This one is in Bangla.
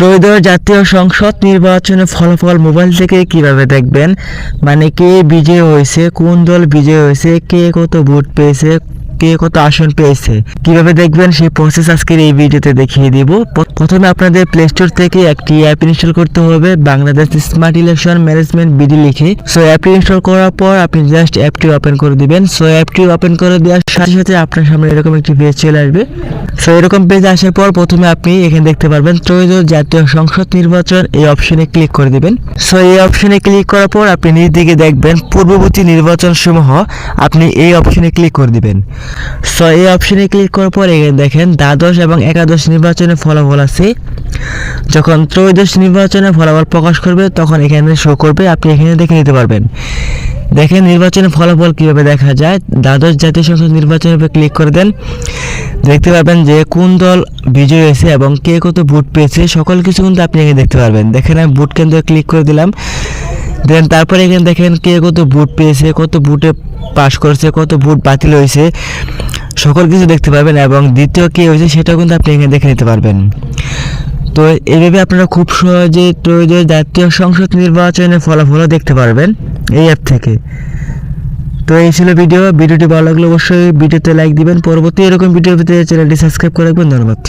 ত্রয়োদশ জাতীয় সংসদ নির্বাচনের ফলাফল মোবাইল থেকে কিভাবে দেখবেন, মানে কে বিজয়ী হয়েছে, কোন দল বিজয়ী হয়েছে, কে কত ভোট পেয়েছে, কে কত আসন পেয়েছে, কিভাবে দেখবেন সেই প্রসেস আজকের এই ভিডিওতে দেখিয়ে দিব। প্রথমে আপনাদের প্লে স্টোর থেকে একটি অ্যাপ ইনস্টল করতে হবে, Bangladesh smart election management BD লিখে। সো অ্যাপটি ইনস্টল করার পর আপনি জাস্ট অ্যাপটি ওপেন করে দিবেন। সো অ্যাপটি ওপেন করে দেওয়ার সাথে সাথে আপনার সামনে এরকম একটি পেজ চলে আসবে। সো এরকম পেজ আসার পর প্রথমে আপনি এখানে দেখতে পারবেন ত্রয়োদশ জাতীয় সংসদ নির্বাচন, এই অপশনে ক্লিক করে দিবেন। সো এই অপশনে ক্লিক করার পর আপনি নিচ দিকে দেখবেন পূর্ববর্তী নির্বাচন সমূহ, আপনি এই অপশনে ক্লিক করে দিবেন। সো এই অপশনে ক্লিক করার পর এখানে দেখেন দ্বাদশ এবং একাদশ নির্বাচনের ফলাফল আছে। যখন ত্রয়োদশ নির্বাচনের ফলাফল প্রকাশ করবে তখন এখানে শো করবে, আপনি এখানে দেখে নিতে পারবেন। দেখেন নির্বাচনের ফলাফল কিভাবে দেখা যায়। দ্বাদশ জাতীয় সংসদ নির্বাচনের উপর ক্লিক করে দেন, দেখতে পাবেন যে কোন দল বিজয়ী হয়েছে এবং কে কত ভোট পেয়েছে, সকল কিছু কিন্তু আপনি এখানে দেখতে পারবেন। দেখেন আমি ভোট কেন্দ্রে ক্লিক করে দিলাম, দেন তারপরে এখানে দেখেন কে কত ভোট পেয়েছে, কত ভোটে পাস করেছে, কত ভোট বাতিল হয়েছে, সকল কিছু দেখতে পাবেন এবং দ্বিতীয় কে হয়েছে সেটাও কিন্তু আপনি এখানে দেখে নিতে পারবেন। তো এইভাবে আপনারা খুব সহজে ত্রয়োদশ জাতীয় সংসদ নির্বাচনের ফলাফলও দেখতে পারবেন এই অ্যাপ থেকে। তো এই ছিল ভিডিওটি ভালো লাগলে অবশ্যই ভিডিওতে লাইক দিবেন। পরবর্তী এরকম ভিডিও পেতে চ্যানেলটি সাবস্ক্রাইব করে রাখবেন। ধন্যবাদ।